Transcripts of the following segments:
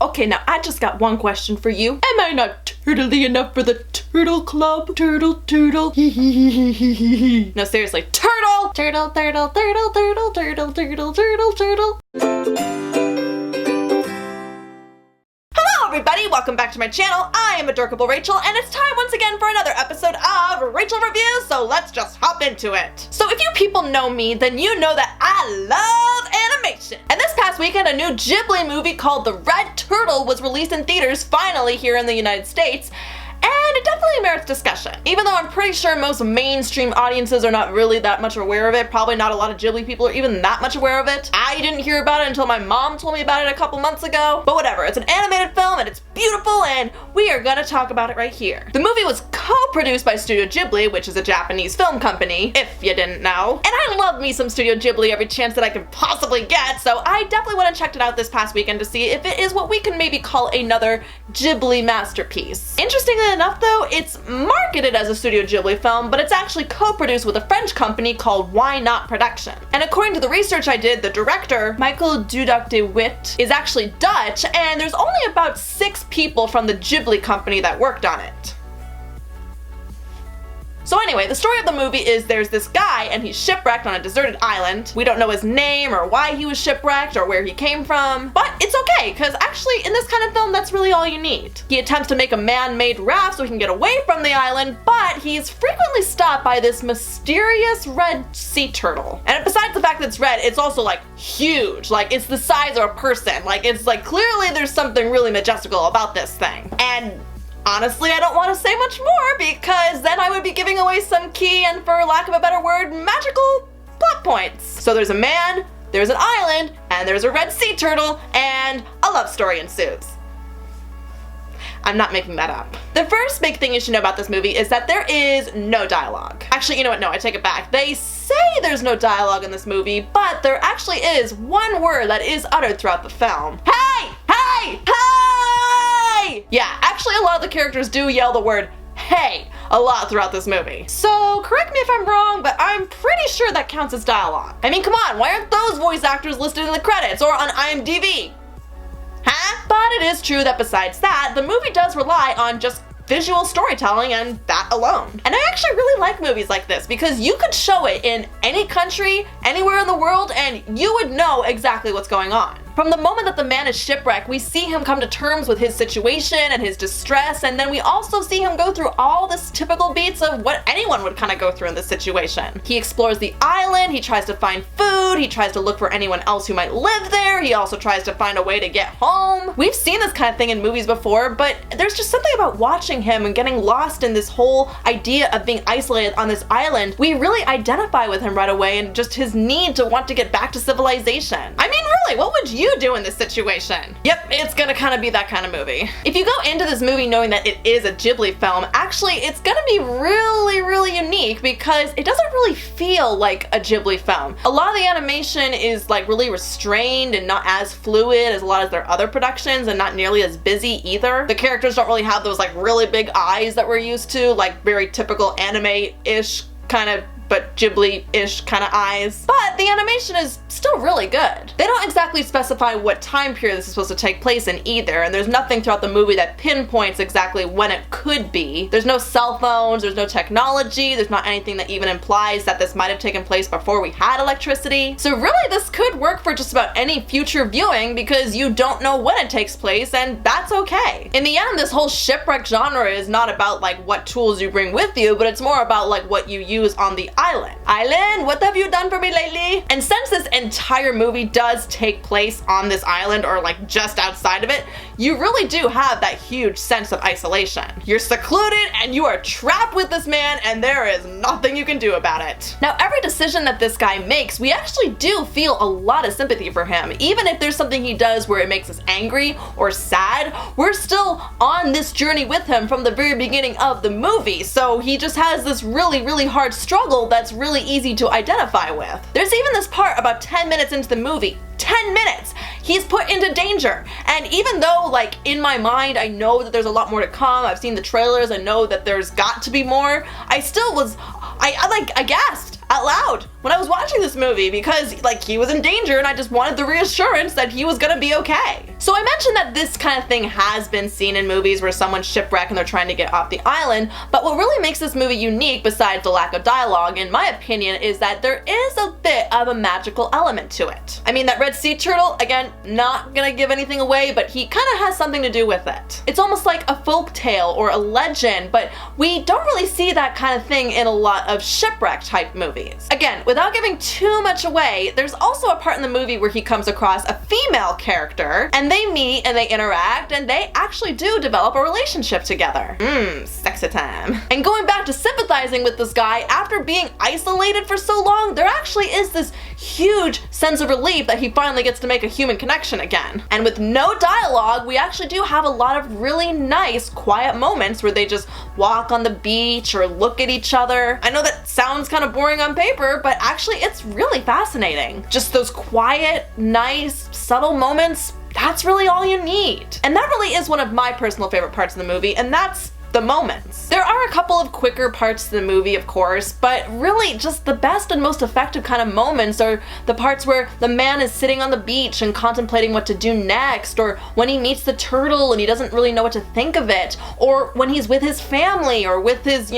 Okay, now I just got one question for you. Am I not turtly enough for the turtle club? Turtle. No, seriously, turtle! Turtle. Hello everybody, welcome back to my channel. I am Adorkable Rachel, and it's time once again for another episode of Rachel Reviews, so let's just hop into it. So if you people know me, then you know that I love animation. And this past weekend, a new Ghibli movie called The Red Turtle was released in theaters finally here in the United States. And it definitely merits discussion. Even though I'm pretty sure most mainstream audiences are not really that much aware of it, probably not a lot of Ghibli people are even that much aware of it. I didn't hear about it until my mom told me about it a couple months ago. But whatever, it's an animated film and it's beautiful and we are gonna talk about it right here. The movie was co-produced by Studio Ghibli, which is a Japanese film company, if you didn't know. And I love me some Studio Ghibli every chance that I can possibly get, so I definitely went and checked it out this past weekend to see if it is what we can maybe call another Ghibli masterpiece. Interestingly enough though, it's marketed as a Studio Ghibli film, but it's actually co-produced with a French company called Why Not Production. And according to the research I did, the director, Michaël Dudok, is actually Dutch, and there's only about 6 people from the Ghibli company that worked on it. So anyway, the story of the movie is there's this guy and he's shipwrecked on a deserted island. We don't know his name or why he was shipwrecked or where he came from, but it's okay, because actually in this kind of film, that's really all you need. He attempts to make a man-made raft so he can get away from the island, but he's frequently stopped by this mysterious red sea turtle. And besides the fact that it's red, it's also like huge. Like it's the size of a person. Like it's like clearly there's something really majestical about this thing. And honestly, I don't want to say much more because then I would be giving away some key and, for lack of a better word, magical plot points. So there's a man, there's an island, and there's a red sea turtle, and a love story ensues. I'm not making that up. The first big thing you should know about this movie is that there is no dialogue. Actually, you know what? No, I take it back. They say there's no dialogue in this movie, but there actually is one word that is uttered throughout the film. Hey! Hey! Hey! Yeah, actually a lot of the characters do yell the word hey a lot throughout this movie. So correct me if I'm wrong, but I'm pretty sure that counts as dialogue. I mean, come on, why aren't those voice actors listed in the credits or on IMDb? Huh? But it is true that besides that, the movie does rely on just visual storytelling and that alone. And I actually really like movies like this because you could show it in any country, anywhere in the world, and you would know exactly what's going on. From the moment that the man is shipwrecked, we see him come to terms with his situation and his distress, and then we also see him go through all this typical beats of what anyone would kind of go through in this situation. He explores the island, he tries to find food, he tries to look for anyone else who might live there, he also tries to find a way to get home. We've seen this kind of thing in movies before, but there's just something about watching him and getting lost in this whole idea of being isolated on this island. We really identify with him right away and just his need to want to get back to civilization. I mean, really, what would you do in this situation? Yep, it's gonna kind of be that kind of movie. If you go into this movie knowing that it is a Ghibli film, actually it's gonna be really unique because it doesn't really feel like a Ghibli film. A lot of the animation is like really restrained and not as fluid as a lot of their other productions and not nearly as busy either. The characters don't really have those like really big eyes that we're used to, like very typical anime-ish kind of, but Ghibli-ish kind of eyes. But the animation is still really good. They don't exactly specify what time period this is supposed to take place in either, and there's nothing throughout the movie that pinpoints exactly when it could be. There's no cell phones, there's no technology, there's not anything that even implies that this might have taken place before we had electricity. So really this could work for just about any future viewing because you don't know when it takes place, and that's okay. In the end, this whole shipwreck genre is not about like what tools you bring with you, but it's more about like what you use on the island. Island, what have you done for me lately? And since this entire movie does take place on this island or like just outside of it, you really do have that huge sense of isolation. You're secluded and you are trapped with this man and there is nothing you can do about it. Now, every decision that this guy makes, we actually do feel a lot of sympathy for him. Even if there's something he does where it makes us angry or sad, we're still on this journey with him from the very beginning of the movie. So he just has this really hard struggle that's really easy to identify with. There's even this part about 10 minutes into the movie. 10 minutes! He's put into danger. And even though, like, in my mind, I know that there's a lot more to come, I've seen the trailers, I know that there's got to be more, I still was, I gasped out loud when I was watching this movie because like he was in danger and I just wanted the reassurance that he was gonna be okay. So I mentioned that this kind of thing has been seen in movies where someone's shipwrecked and they're trying to get off the island, but what really makes this movie unique besides the lack of dialogue, in my opinion, is that there is a bit of a magical element to it. I mean, that red sea turtle, again, not gonna give anything away, but he kind of has something to do with it. It's almost like a folk tale or a legend, but we don't really see that kind of thing in a lot of shipwreck type movies. Again, without giving too much away, there's also a part in the movie where he comes across a female character and they meet and they interact and they actually do develop a relationship together. Sexy time. And going back to sympathizing with this guy, after being isolated for so long, there actually is this huge sense of relief that he finally gets to make a human connection again. And with no dialogue, we actually do have a lot of really nice, quiet moments where they just walk on the beach or look at each other. I know that sounds kind of boring on paper, but actually it's really fascinating. Just those quiet, nice, subtle moments, that's really all you need. And that really is one of my personal favorite parts of the movie, and that's the moments. There are a couple of quicker parts to the movie, of course, but really just the best and most effective kind of moments are the parts where the man is sitting on the beach and contemplating what to do next, or when he meets the turtle and he doesn't really know what to think of it, or when he's with his family or with his,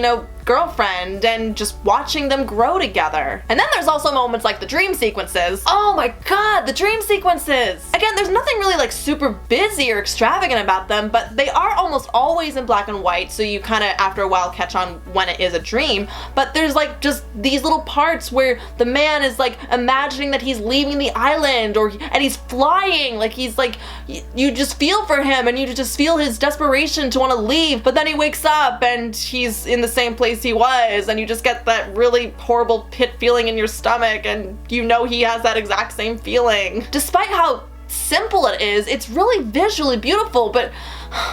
girlfriend and just watching them grow together. And then there's also moments like the dream sequences. Oh my god, the dream sequences! Again, there's nothing really like super busy or extravagant about them, but they are almost always in black and white, so you kind of after a while catch on when it is a dream. But there's like just these little parts where the man is like imagining that he's leaving the island and he's flying, like he's like, you just feel for him and you just feel his desperation to want to leave, but then he wakes up and he's in the same place he was, and you just get that really horrible pit feeling in your stomach, and you know he has that exact same feeling. Despite how simple it is, it's really visually beautiful, but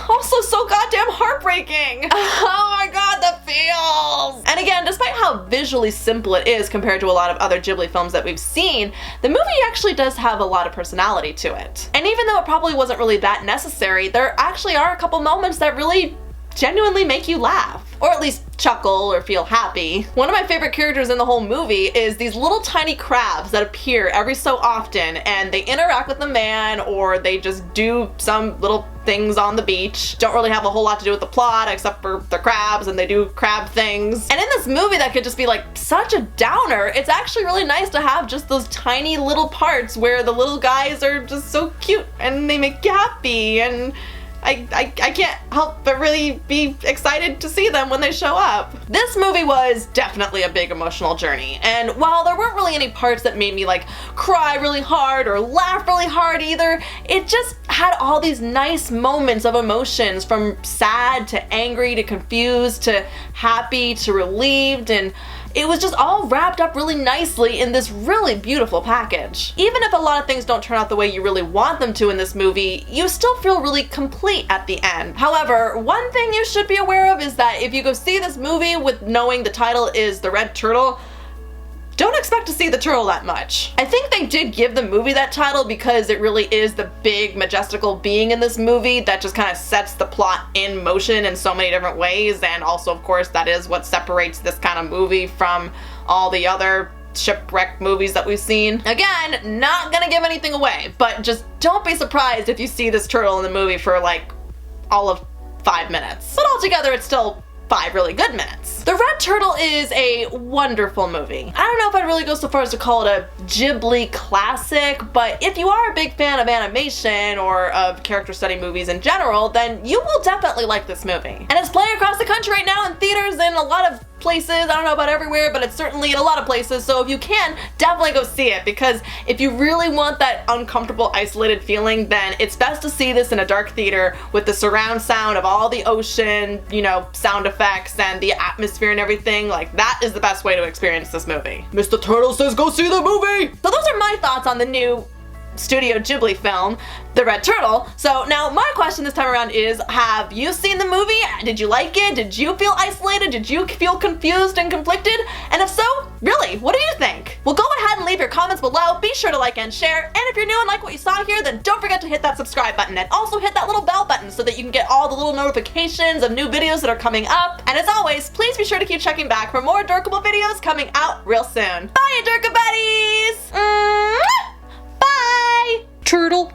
also so goddamn heartbreaking. Oh my god, the feels! And again, despite how visually simple it is compared to a lot of other Ghibli films that we've seen, the movie actually does have a lot of personality to it. And even though it probably wasn't really that necessary, there actually are a couple moments that really genuinely make you laugh, or at least chuckle or feel happy. One of my favorite characters in the whole movie is these little tiny crabs that appear every so often, and they interact with the man or they just do some little things on the beach. Don't really have a whole lot to do with the plot except for the crabs, and they do crab things. And in this movie that could just be like such a downer, it's actually really nice to have just those tiny little parts where the little guys are just so cute and they make you happy, and I can't help but really be excited to see them when they show up. This movie was definitely a big emotional journey, and while there weren't really any parts that made me like cry really hard or laugh really hard either, it just had all these nice moments of emotions, from sad to angry to confused to happy to relieved, and it was just all wrapped up really nicely in this really beautiful package. Even if a lot of things don't turn out the way you really want them to in this movie, you still feel really complete at the end. However, one thing you should be aware of is that if you go see this movie with knowing the title is The Red Turtle, don't expect to see the turtle that much. I think they did give the movie that title because it really is the big majestical being in this movie that just kind of sets the plot in motion in so many different ways, and also of course that is what separates this kind of movie from all the other shipwreck movies that we've seen. Again, not gonna give anything away, but just don't be surprised if you see this turtle in the movie for like all of 5 minutes. But altogether it's still 5 really good minutes. The Red Turtle is a wonderful movie. I don't know if I'd really go so far as to call it a Ghibli classic, but if you are a big fan of animation or of character study movies in general, then you will definitely like this movie. And it's playing across the country right now in theaters in a lot of places. I don't know about everywhere, but it's certainly in a lot of places, so if you can, definitely go see it, because if you really want that uncomfortable, isolated feeling, then it's best to see this in a dark theater with the surround sound of all the ocean, sound effects and the atmosphere and everything. Like, that is the best way to experience this movie. Mr. Turtle says go see the movie! So those are my thoughts on the new Studio Ghibli film, The Red Turtle. So now my question this time around is, have you seen the movie? Did you like it? Did you feel isolated? Did you feel confused and conflicted? And if so, really, what do you think? Well, go ahead and leave your comments below. Be sure to like and share. And if you're new and like what you saw here, then don't forget to hit that subscribe button and also hit that little bell button so that you can get all the little notifications of new videos that are coming up. And as always, please be sure to keep checking back for more Adorkable videos coming out real soon. Bye, Adorka buddies! Bye! Turtle.